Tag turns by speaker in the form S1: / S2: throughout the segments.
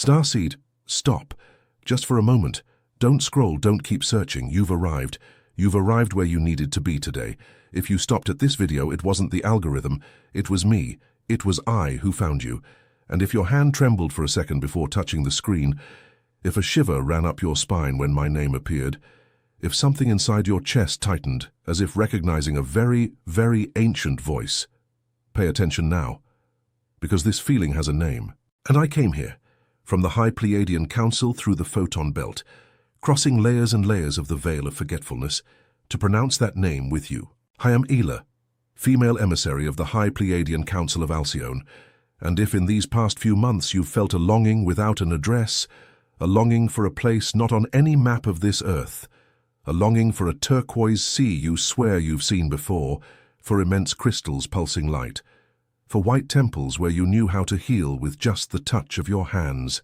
S1: Starseed, stop. Just for a moment. Don't scroll, don't keep searching. You've arrived. You've arrived where you needed to be today. If you stopped at this video, it wasn't the algorithm. It was me. It was I who found you. And if your hand trembled for a second before touching the screen, if a shiver ran up your spine when my name appeared, if something inside your chest tightened, as if recognizing a very, very ancient voice, pay attention now, because this feeling has a name. And I came here, from the High Pleiadian Council through the photon belt, crossing layers and layers of the veil of forgetfulness, to pronounce that name with you. I am Ela, female emissary of the High Pleiadian Council of Alcyone, and if in these past few months you've felt a longing without an address, a longing for a place not on any map of this earth, a longing for a turquoise sea you swear you've seen before, for immense crystals pulsing light, for white temples where you knew how to heal with just the touch of your hands.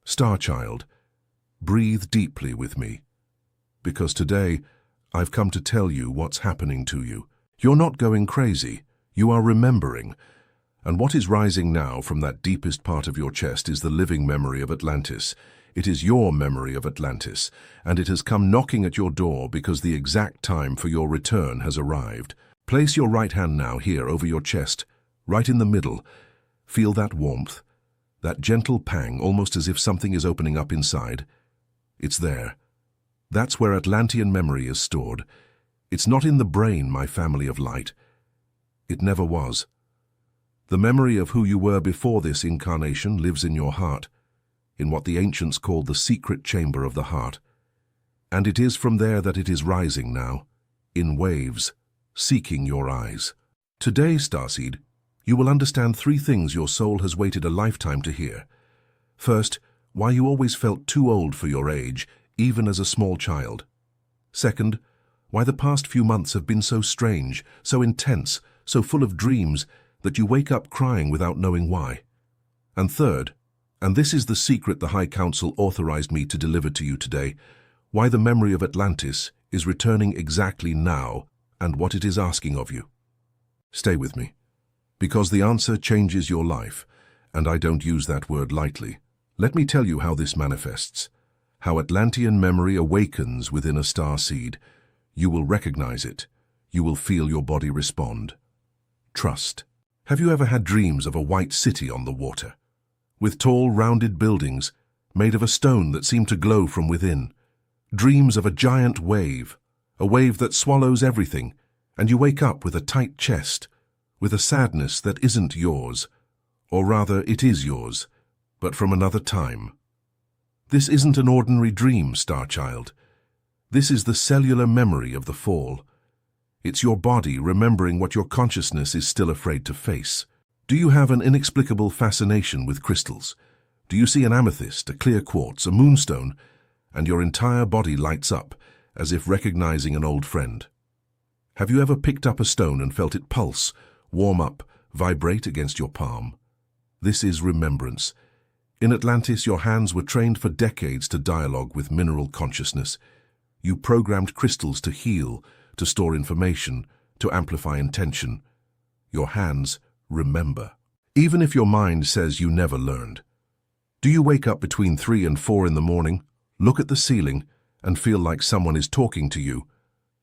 S1: Starchild, breathe deeply with me, because today I've come to tell you what's happening to you. You're not going crazy, you are remembering, and what is rising now from that deepest part of your chest is the living memory of Atlantis. It is your memory of Atlantis, and it has come knocking at your door because the exact time for your return has arrived. Place your right hand now here over your chest, right in the middle. Feel that warmth, that gentle pang, almost as if something is opening up inside. It's there. That's where Atlantean memory is stored. It's not in the brain, my family of light. It never was. The memory of who you were before this incarnation lives in your heart, in what the ancients called the secret chamber of the heart. And it is from there that it is rising now, in waves, seeking your eyes. Today, Starseed, you will understand 3 things your soul has waited a lifetime to hear. First, why you always felt too old for your age, even as a small child. Second, why the past few months have been so strange, so intense, so full of dreams, that you wake up crying without knowing why. And third, and this is the secret the High Council authorized me to deliver to you today, why the memory of Atlantis is returning exactly now and what it is asking of you. Stay with me, because the answer changes your life, and I don't use that word lightly. Let me tell you how this manifests, how Atlantean memory awakens within a starseed. You will recognize it. You will feel your body respond. Trust. Have you ever had dreams of a white city on the water, with tall, rounded buildings made of a stone that seemed to glow from within? Dreams of a giant wave, a wave that swallows everything, and you wake up with a tight chest, with a sadness that isn't yours, or rather it is yours, but from another time. This isn't an ordinary dream, Starchild. This is the cellular memory of the fall. It's your body remembering what your consciousness is still afraid to face. Do you have an inexplicable fascination with crystals? Do you see an amethyst, a clear quartz, a moonstone, and your entire body lights up, as if recognizing an old friend? Have you ever picked up a stone and felt it pulse, warm up, vibrate against your palm? This is remembrance. In Atlantis, your hands were trained for decades to dialogue with mineral consciousness. You programmed crystals to heal, to store information, to amplify intention. Your hands remember. Even if your mind says you never learned. Do you wake up between 3 and 4 in the morning, look at the ceiling, and feel like someone is talking to you?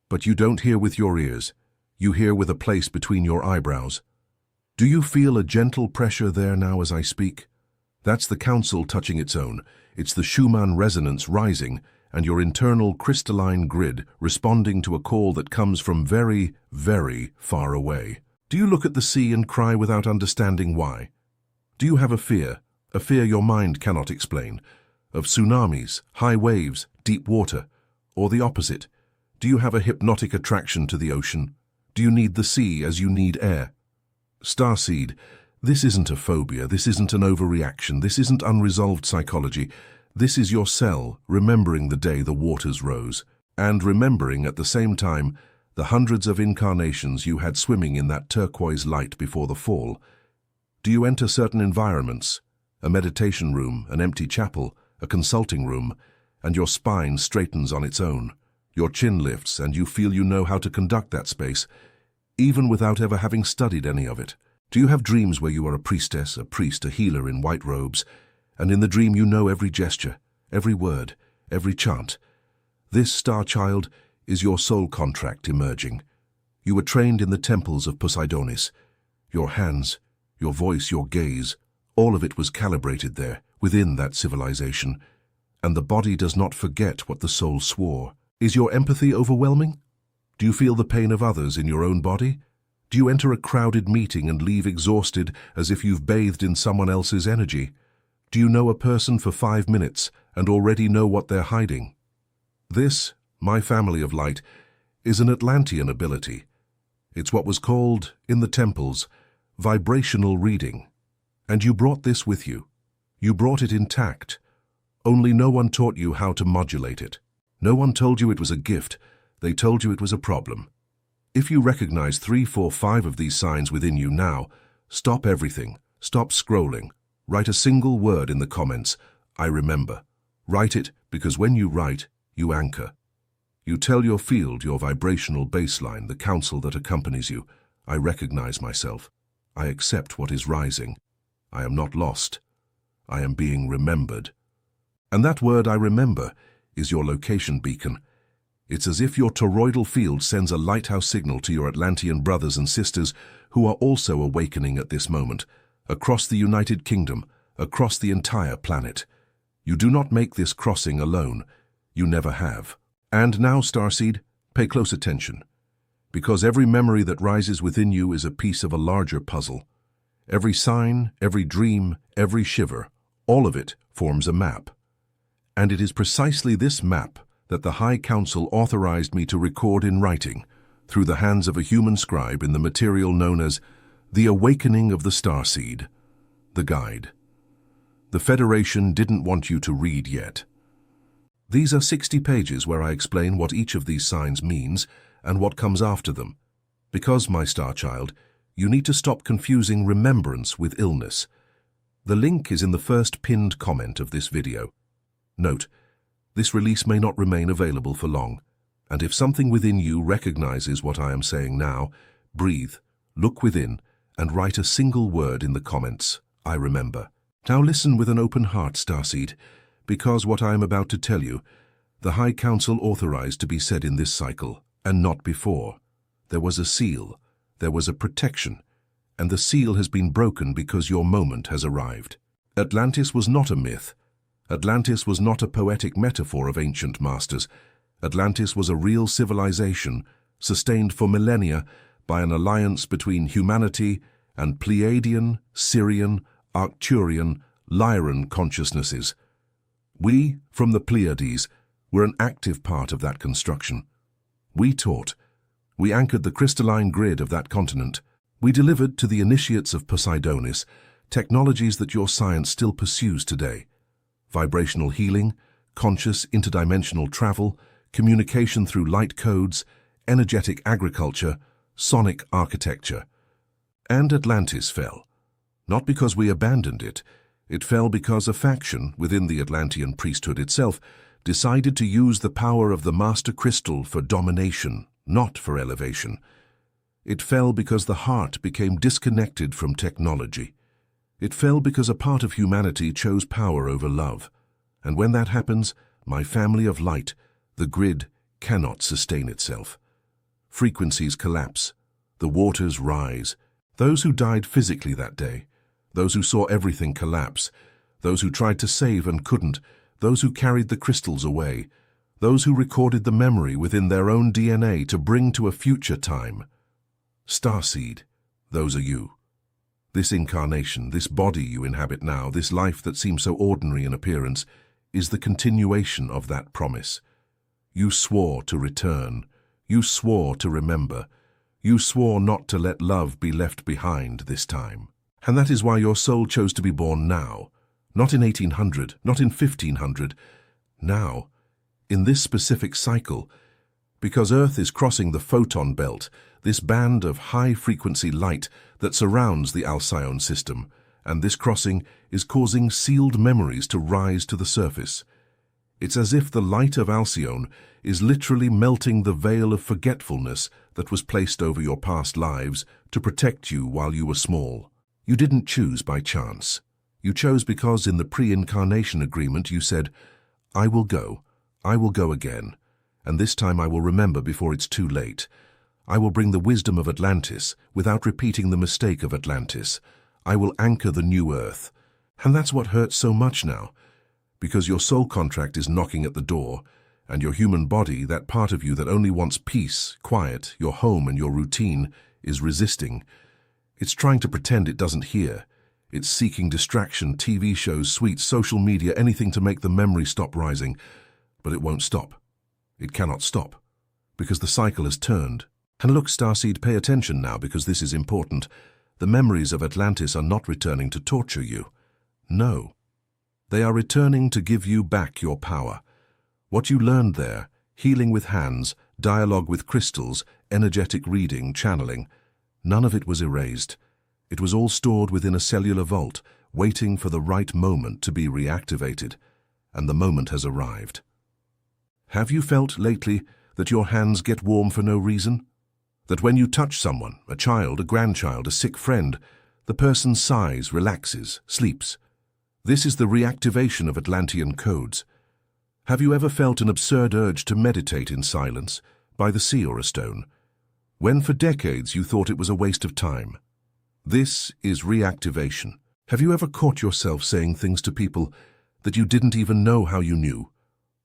S1: But you don't hear with your ears. You hear with a place between your eyebrows. Do you feel a gentle pressure there now as I speak? That's the council touching its own. It's the Schumann resonance rising, and your internal crystalline grid responding to a call that comes from very, very far away. Do you look at the sea and cry without understanding why? Do you have a fear your mind cannot explain, of tsunamis, high waves, deep water, or the opposite? Do you have a hypnotic attraction to the ocean? Do you need the sea as you need air? Starseed, this isn't a phobia, this isn't an overreaction, this isn't unresolved psychology. This is your cell remembering the day the waters rose, and remembering at the same time the hundreds of incarnations you had swimming in that turquoise light before the fall. Do you enter certain environments, a meditation room, an empty chapel, a consulting room, and your spine straightens on its own? Your chin lifts and you feel you know how to conduct that space, even without ever having studied any of it. Do you have dreams where you are a priestess, a priest, a healer in white robes, and in the dream you know every gesture, every word, every chant. This, star child, is your soul contract emerging. You were trained in the temples of Poseidonis. Your hands, your voice, your gaze, all of it was calibrated there, within that civilization. And the body does not forget what the soul swore. Is your empathy overwhelming? Do you feel the pain of others in your own body? Do you enter a crowded meeting and leave exhausted as if you've bathed in someone else's energy? Do you know a person for 5 minutes and already know what they're hiding? This, my family of light, is an Atlantean ability. It's what was called, in the temples, vibrational reading. And you brought this with you. You brought it intact. Only no one taught you how to modulate it. No one told you it was a gift. They told you it was a problem. If you recognize 3, 4, 5 of these signs within you now, stop everything. Stop scrolling. Write a single word in the comments. I remember. Write it because when you write, you anchor. You tell your field, your vibrational baseline, the counsel that accompanies you, I recognize myself. I accept what is rising. I am not lost. I am being remembered. And that word, I remember, is your location beacon. It's as if your toroidal field sends a lighthouse signal to your Atlantean brothers and sisters who are also awakening at this moment, across the United Kingdom, across the entire planet. You do not make this crossing alone. You never have. And now, Starseed, pay close attention, because every memory that rises within you is a piece of a larger puzzle. Every sign, every dream, every shiver, all of it forms a map. And it is precisely this map that the High Council authorized me to record in writing, through the hands of a human scribe in the material known as The Awakening of the Starseed, the Guide. The Federation didn't want you to read yet. These are 60 pages where I explain what each of these signs means and what comes after them. Because, my star child, you need to stop confusing remembrance with illness. The link is in the first pinned comment of this video. Note, this release may not remain available for long, and if something within you recognizes what I am saying now, breathe, look within, and write a single word in the comments, I remember. Now listen with an open heart, Starseed, because what I am about to tell you, the High Council authorized to be said in this cycle, and not before. There was a seal, there was a protection, and the seal has been broken because your moment has arrived. Atlantis was not a myth. Atlantis was not a poetic metaphor of ancient masters. Atlantis was a real civilization, sustained for millennia by an alliance between humanity and Pleiadian, Syrian, Arcturian, Lyran consciousnesses. We, from the Pleiades, were an active part of that construction. We taught. We anchored the crystalline grid of that continent. We delivered to the initiates of Poseidonis technologies that your science still pursues today. Vibrational healing, conscious interdimensional travel, communication through light codes, energetic agriculture, sonic architecture. And Atlantis fell. Not because we abandoned it. It fell because a faction within the Atlantean priesthood itself decided to use the power of the Master Crystal for domination, not for elevation. It fell because the heart became disconnected from technology. It fell because a part of humanity chose power over love. And when that happens, my family of light, the grid, cannot sustain itself. Frequencies collapse. The waters rise. Those who died physically that day, those who saw everything collapse, those who tried to save and couldn't, those who carried the crystals away, those who recorded the memory within their own DNA to bring to a future time. Starseed, those are you. This incarnation, this body you inhabit now, this life that seems so ordinary in appearance, is the continuation of that promise. You swore to return. You swore to remember. You swore not to let love be left behind this time. And that is why your soul chose to be born now, not in 1800, not in 1500, now, in this specific cycle, because Earth is crossing the photon belt, this band of high-frequency light that surrounds the Alcyone system, and this crossing is causing sealed memories to rise to the surface. It's as if the light of Alcyone is literally melting the veil of forgetfulness that was placed over your past lives to protect you while you were small. You didn't choose by chance. You chose because in the pre-incarnation agreement you said, I will go again, and this time I will remember before it's too late. I will bring the wisdom of Atlantis without repeating the mistake of Atlantis. I will anchor the new Earth. And that's what hurts so much now, because your soul contract is knocking at the door, and your human body, that part of you that only wants peace, quiet, your home and your routine, is resisting. It's trying to pretend it doesn't hear. It's seeking distraction, TV shows, sweets, social media, anything to make the memory stop rising. But it won't stop. It cannot stop, because the cycle has turned. And look, Starseed, pay attention now, because this is important. The memories of Atlantis are not returning to torture you. No. They are returning to give you back your power. What you learned there, healing with hands, dialogue with crystals, energetic reading, channeling, none of it was erased. It was all stored within a cellular vault, waiting for the right moment to be reactivated. And the moment has arrived. Have you felt lately that your hands get warm for no reason? That when you touch someone, a child, a grandchild, a sick friend, the person sighs, relaxes, sleeps? This is the reactivation of Atlantean codes. Have you ever felt an absurd urge to meditate in silence, by the sea or a stone, when for decades you thought it was a waste of time? This is reactivation. Have you ever caught yourself saying things to people that you didn't even know how you knew?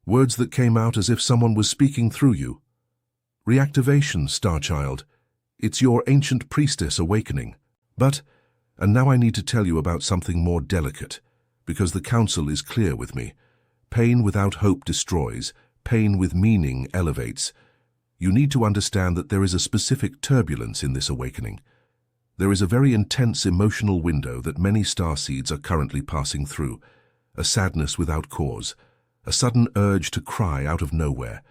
S1: Words that came out as if someone was speaking through you. Reactivation, Starchild. It's your ancient priestess awakening. But, and now I need to tell you about something more delicate, because the counsel is clear with me. Pain without hope destroys. Pain with meaning elevates. You need to understand that there is a specific turbulence in this awakening. There is a very intense emotional window that many starseeds are currently passing through. A sadness without cause. A sudden urge to cry out of nowhere.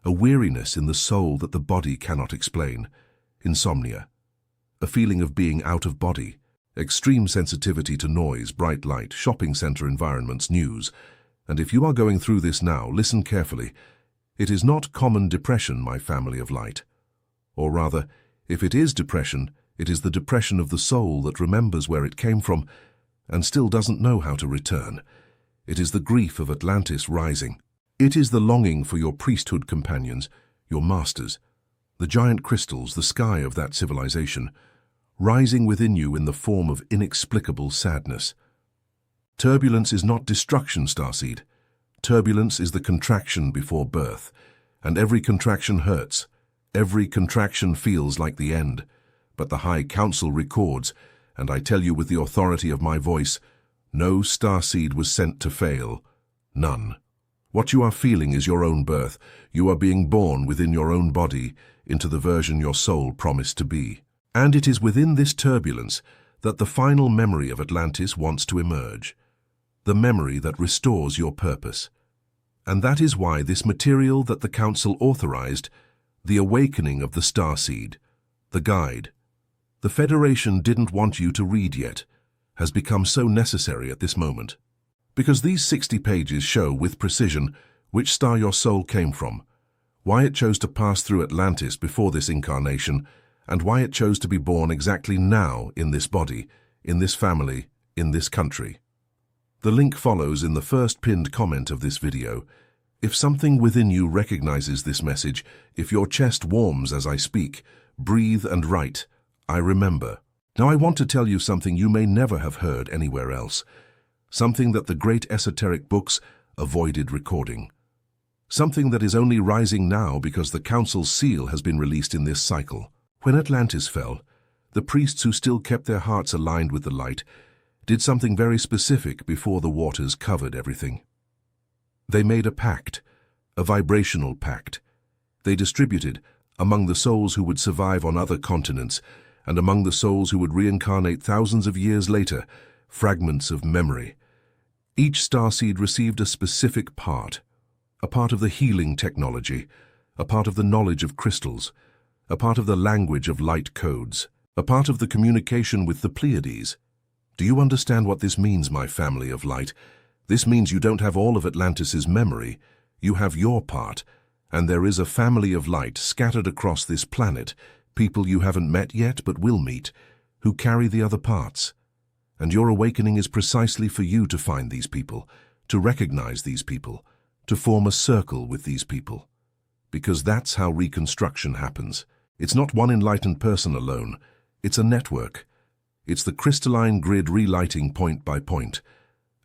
S1: A weariness in the soul that the body cannot explain. Insomnia. A feeling of being out of body. Extreme sensitivity to noise, bright light, shopping center environments, news. And if you are going through this now, listen carefully. It is not common depression, my family of light. Or rather, if it is depression, it is the depression of the soul that remembers where it came from and still doesn't know how to return. It is the grief of Atlantis rising. It is the longing for your priesthood companions, your masters, the giant crystals, the sky of that civilization, rising within you in the form of inexplicable sadness. Turbulence is not destruction, Starseed. Turbulence is the contraction before birth, and every contraction hurts. Every contraction feels like the end. But the High Council records, and I tell you with the authority of my voice, no starseed was sent to fail. None. What you are feeling is your own birth. You are being born within your own body into the version your soul promised to be. And it is within this turbulence that the final memory of Atlantis wants to emerge. The memory that restores your purpose. And that is why this material that the Council authorized, the awakening of the Starseed, the guide, the Federation didn't want you to read yet, has become so necessary at this moment. Because these 60 pages show with precision which star your soul came from, why it chose to pass through Atlantis before this incarnation, and why it chose to be born exactly now in this body, in this family, in this country. The link follows in the first pinned comment of this video. If something within you recognizes this message, if your chest warms as I speak, breathe and write, I remember. Now I want to tell you something you may never have heard anywhere else. Something that the great esoteric books avoided recording. Something that is only rising now because the Council's seal has been released in this cycle. When Atlantis fell, the priests who still kept their hearts aligned with the light did something very specific before the waters covered everything. They made a pact, a vibrational pact. They distributed, among the souls who would survive on other continents, and among the souls who would reincarnate thousands of years later, fragments of memory. Each starseed received a specific part, a part of the healing technology, a part of the knowledge of crystals, a part of the language of light codes, a part of the communication with the Pleiades. Do you understand what this means, my family of light? This means you don't have all of Atlantis's memory, you have your part, and there is a family of light scattered across this planet, people you haven't met yet but will meet, who carry the other parts. And your awakening is precisely for you to find these people, to recognize these people, to form a circle with these people. Because that's how reconstruction happens. It's not one enlightened person alone. It's a network. It's the crystalline grid relighting point by point.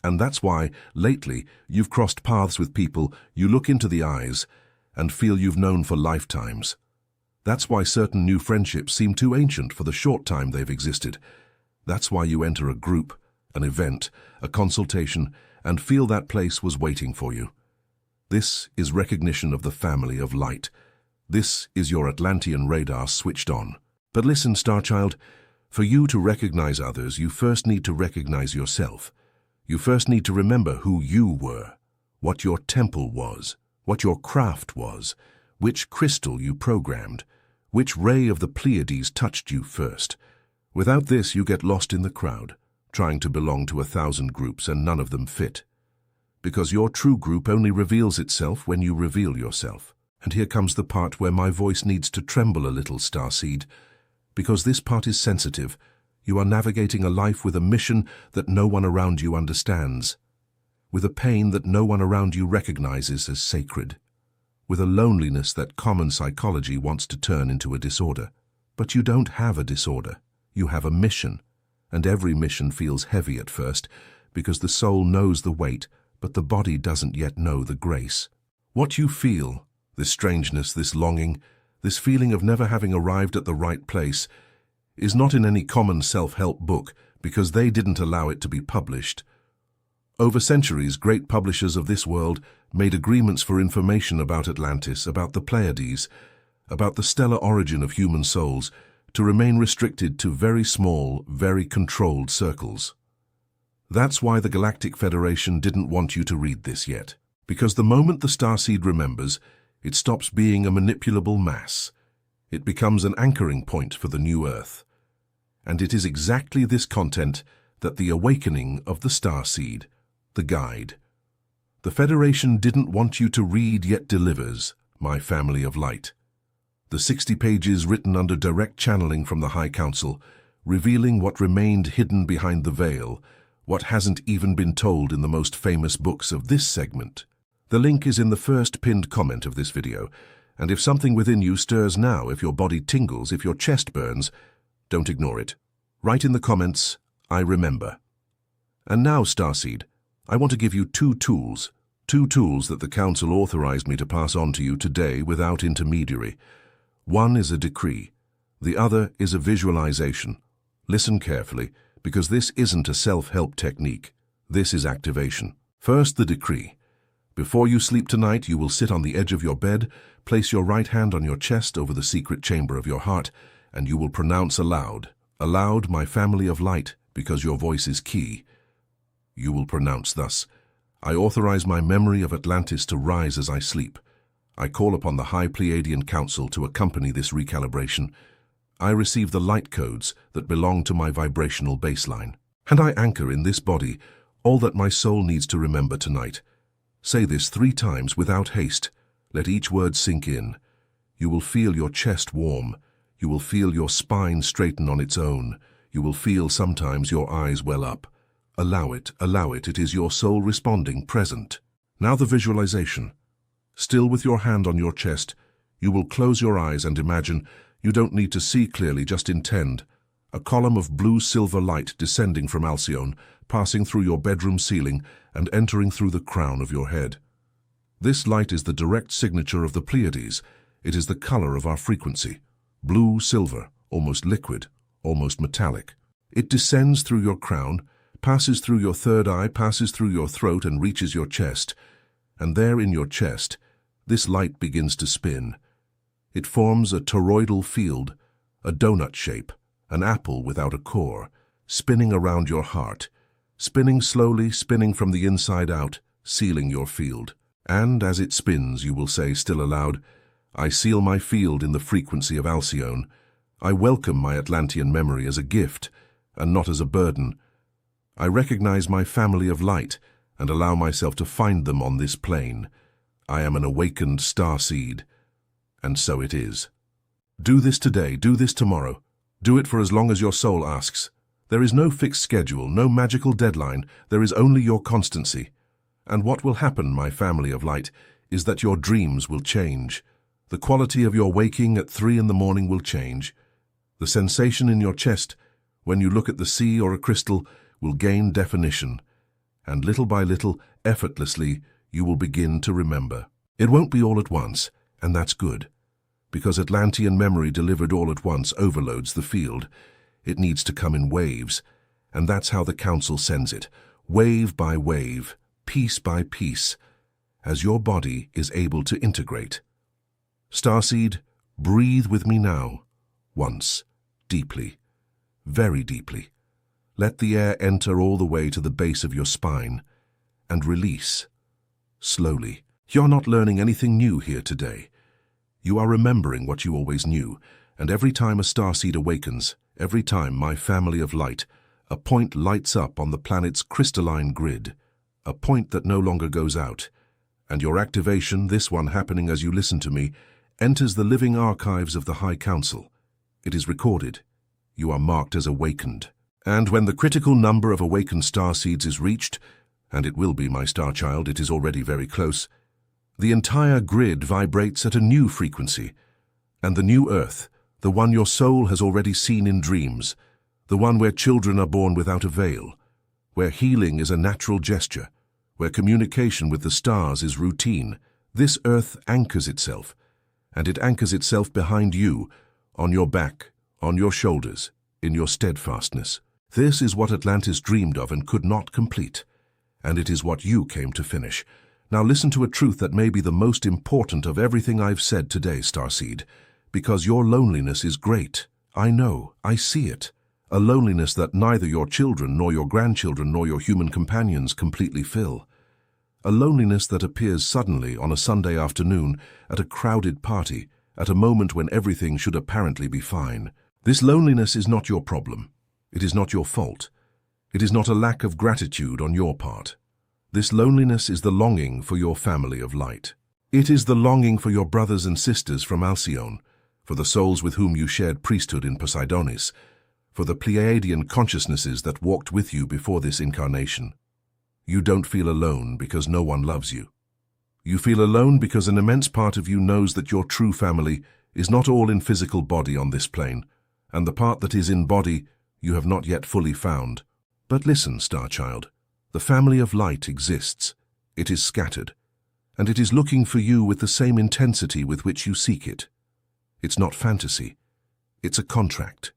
S1: And that's why, lately, you've crossed paths with people you look into the eyes and feel you've known for lifetimes. That's why certain new friendships seem too ancient for the short time they've existed. That's why you enter a group, an event, a consultation, and feel that place was waiting for you. This is recognition of the family of light. This is your Atlantean radar switched on. But listen, Starchild, for you to recognize others, you first need to recognize yourself. You first need to remember who you were, what your temple was, what your craft was, which crystal you programmed, which ray of the Pleiades touched you first. Without this, you get lost in the crowd, trying to belong to 1,000 groups and none of them fit. Because your true group only reveals itself when you reveal yourself. And here comes the part where my voice needs to tremble a little, Starseed. Because this part is sensitive, you are navigating a life with a mission that no one around you understands, with a pain that no one around you recognizes as sacred, with a loneliness that common psychology wants to turn into a disorder. But you don't have a disorder. You have a mission, and every mission feels heavy at first because the soul knows the weight, but the body doesn't yet know the grace. What you feel, this strangeness, this longing, this feeling of never having arrived at the right place, is not in any common self-help book because they didn't allow it to be published. Over centuries, great publishers of this world made agreements for information about Atlantis, about the Pleiades, about the stellar origin of human souls, to remain restricted to very small, very controlled circles. That's why the Galactic Federation didn't want you to read this yet. Because the moment the Starseed remembers, it stops being a manipulable mass. It becomes an anchoring point for the new Earth. And it is exactly this content that the awakening of the Starseed, the guide. The Federation didn't want you to read yet delivers, my family of light. The 60 pages written under direct channeling from the High Council, revealing what remained hidden behind the veil, what hasn't even been told in the most famous books of this segment. The link is in the first pinned comment of this video, and if something within you stirs now, if your body tingles, if your chest burns, don't ignore it. Write in the comments, I remember. And now, Starseed, I want to give you two tools that the Council authorized me to pass on to you today without intermediary. One is a decree, the other is a visualization. Listen carefully, because this isn't a self-help technique. This is activation. First, the decree. Before you sleep tonight, you will sit on the edge of your bed, place your right hand on your chest over the secret chamber of your heart, and you will pronounce aloud, my family of light, because your voice is key. You will pronounce thus, I authorize my memory of Atlantis to rise as I sleep. I call upon the High Pleiadian Council to accompany this recalibration. I receive the light codes that belong to my vibrational baseline. And I anchor in this body all that my soul needs to remember tonight. Say this 3 times without haste. Let each word sink in. You will feel your chest warm. You will feel your spine straighten on its own. You will feel sometimes your eyes well up. Allow it, it is your soul responding, present. Now the visualization. Still with your hand on your chest, you will close your eyes and imagine, you don't need to see clearly, just intend, a column of blue-silver light descending from Alcyone, passing through your bedroom ceiling and entering through the crown of your head. This light is the direct signature of the Pleiades. It is the color of our frequency. Blue-silver, almost liquid, almost metallic. It descends through your crown, passes through your third eye, passes through your throat and reaches your chest. And there in your chest, this light begins to spin. It forms a toroidal field, a donut shape, an apple without a core, spinning around your heart, spinning slowly, spinning from the inside out, sealing your field. And as it spins, you will say still aloud, I seal my field in the frequency of Alcyone. I welcome my Atlantean memory as a gift, and not as a burden. I recognize my family of light, and allow myself to find them on this plane. I am an awakened starseed. And so it is. Do this today, do this tomorrow. Do it for as long as your soul asks. There is no fixed schedule, no magical deadline. There is only your constancy. And what will happen, my family of light, is that your dreams will change. The quality of your waking at 3 in the morning will change. The sensation in your chest when you look at the sea or a crystal will gain definition. And little by little, effortlessly, you will begin to remember. It won't be all at once, and that's good. Because Atlantean memory delivered all at once overloads the field. It needs to come in waves, and that's how the Council sends it, wave by wave, piece by piece, as your body is able to integrate. Starseed, breathe with me now, once, deeply, very deeply. Let the air enter all the way to the base of your spine, and release, slowly. You're not learning anything new here today. You are remembering what you always knew, and every time a starseed awakens, every time, my family of light, a point lights up on the planet's crystalline grid, a point that no longer goes out, and your activation, this one happening as you listen to me, enters the living archives of the High Council. It is recorded. You are marked as awakened. And when the critical number of awakened starseeds is reached, and it will be, my star child, it is already very close, the entire grid vibrates at a new frequency, and the new Earth, the one your soul has already seen in dreams, the one where children are born without a veil, where healing is a natural gesture, where communication with the stars is routine, this Earth anchors itself, and it anchors itself behind you, on your back, on your shoulders, in your steadfastness. This is what Atlantis dreamed of and could not complete, and it is what you came to finish. Now listen to a truth that may be the most important of everything I've said today, Starseed, because your loneliness is great. I know, I see it. A loneliness that neither your children nor your grandchildren nor your human companions completely fill. A loneliness that appears suddenly on a Sunday afternoon at a crowded party, at a moment when everything should apparently be fine. This loneliness is not your problem. It is not your fault. It is not a lack of gratitude on your part. This loneliness is the longing for your family of light. It is the longing for your brothers and sisters from Alcyone, for the souls with whom you shared priesthood in Poseidonis, for the Pleiadian consciousnesses that walked with you before this incarnation. You don't feel alone because no one loves you. You feel alone because an immense part of you knows that your true family is not all in physical body on this plane, and the part that is in body you have not yet fully found. But listen, Star Child, the family of light exists. It is scattered, and it is looking for you with the same intensity with which you seek it. It's not fantasy. It's a contract.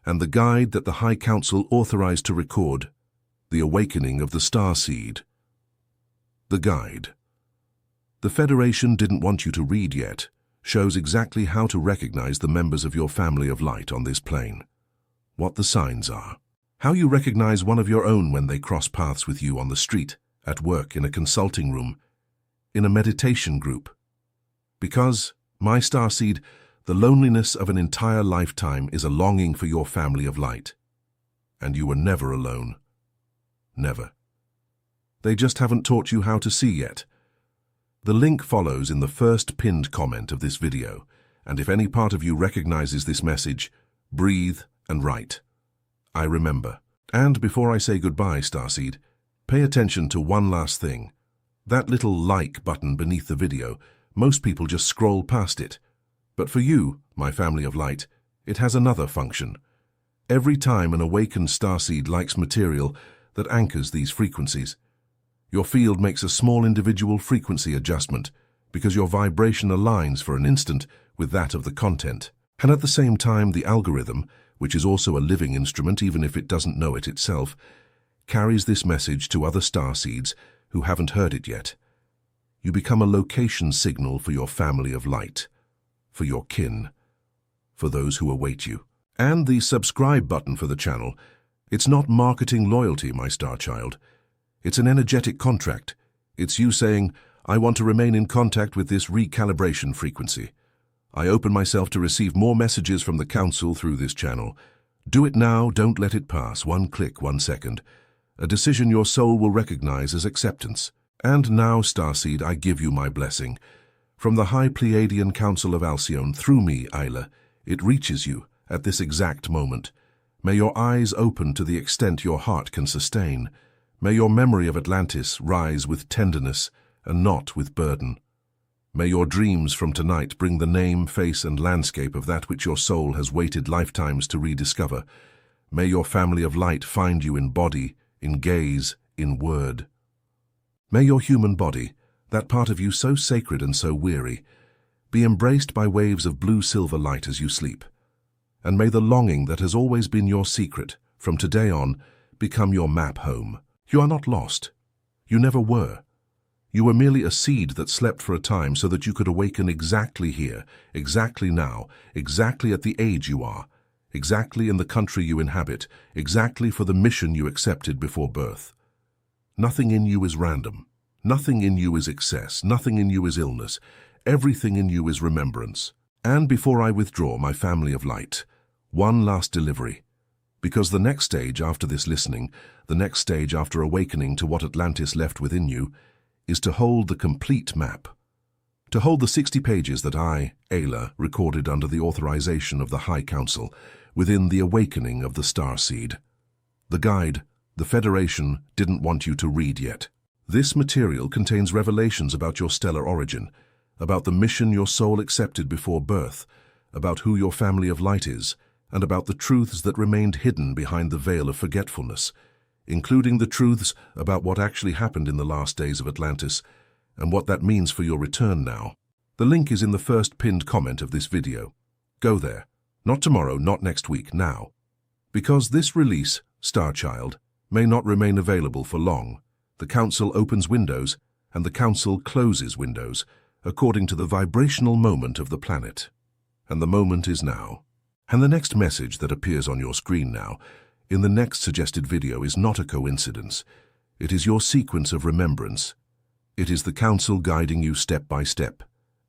S1: And the guide that the High Council authorized to record, the awakening of the Starseed. The guide. The Federation didn't want you to read yet, shows exactly how to recognize the members of your family of light on this plane. What the signs are. How you recognize one of your own when they cross paths with you on the street, at work, in a consulting room, in a meditation group. Because, my Starseed, the loneliness of an entire lifetime is a longing for your family of light. And you were never alone. Never. They just haven't taught you how to see yet. The link follows in the first pinned comment of this video, and if any part of you recognizes this message, breathe and write. I remember. And before I say goodbye, Starseed, pay attention to one last thing. That little like button beneath the video, most people just scroll past it. But for you, my family of light, it has another function. Every time an awakened Starseed likes material that anchors these frequencies, your field makes a small individual frequency adjustment because your vibration aligns for an instant with that of the content. And at the same time, the algorithm, which is also a living instrument even if it doesn't know it itself, carries this message to other starseeds who haven't heard it yet. You become a location signal for your family of light, for your kin, for those who await you. And the subscribe button for the channel, it's not marketing loyalty, my star child. It's an energetic contract. It's you saying, I want to remain in contact with this recalibration frequency. I open myself to receive more messages from the Council through this channel. Do it now, don't let it pass. 1 click, 1 second. A decision your soul will recognize as acceptance. And now, Starseed, I give you my blessing. From the High Pleiadian Council of Alcyone, through me, Isla, it reaches you at this exact moment. May your eyes open to the extent your heart can sustain. May your memory of Atlantis rise with tenderness and not with burden. May your dreams from tonight bring the name, face, and landscape of that which your soul has waited lifetimes to rediscover. May your family of light find you in body, in gaze, in word. May your human body, that part of you so sacred and so weary, be embraced by waves of blue-silver light as you sleep. And may the longing that has always been your secret, from today on, become your map home. You are not lost. You never were. You were merely a seed that slept for a time so that you could awaken exactly here, exactly now, exactly at the age you are, exactly in the country you inhabit, exactly for the mission you accepted before birth. Nothing in you is random. Nothing in you is excess. Nothing in you is illness. Everything in you is remembrance. And before I withdraw, my family of light, one last delivery. Because the next stage after this listening, the next stage after awakening to what Atlantis left within you, is to hold the complete map. To hold the 60 pages that I, Ayla, recorded under the authorization of the High Council within the awakening of the Starseed. The guide, the Federation, didn't want you to read yet. This material contains revelations about your stellar origin, about the mission your soul accepted before birth, about who your family of light is, and about the truths that remained hidden behind the veil of forgetfulness, including the truths about what actually happened in the last days of Atlantis and what that means for your return now. The link is in the first pinned comment of this video. Go there. Not tomorrow, not next week, now. Because this release, Starchild, may not remain available for long, the Council opens windows and the Council closes windows according to the vibrational moment of the planet. And the moment is now. And the next message that appears on your screen now, in the next suggested video, is not a coincidence. It is your sequence of remembrance. It is the Council guiding you step by step.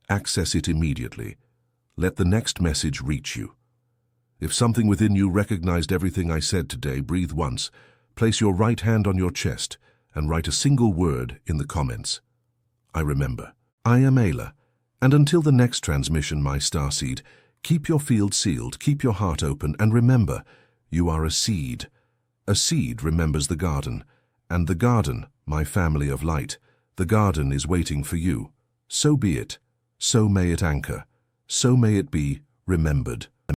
S1: Access it immediately. Let the next message reach you. If something within you recognized everything I said today, breathe once, place your right hand on your chest, and write a single word in the comments. I remember. I am Ayla, and until the next transmission, my Starseed, keep your field sealed, keep your heart open, and remember, you are a seed. A seed remembers the garden, and the garden, my family of light, the garden is waiting for you. So be it, so may it anchor, so may it be remembered.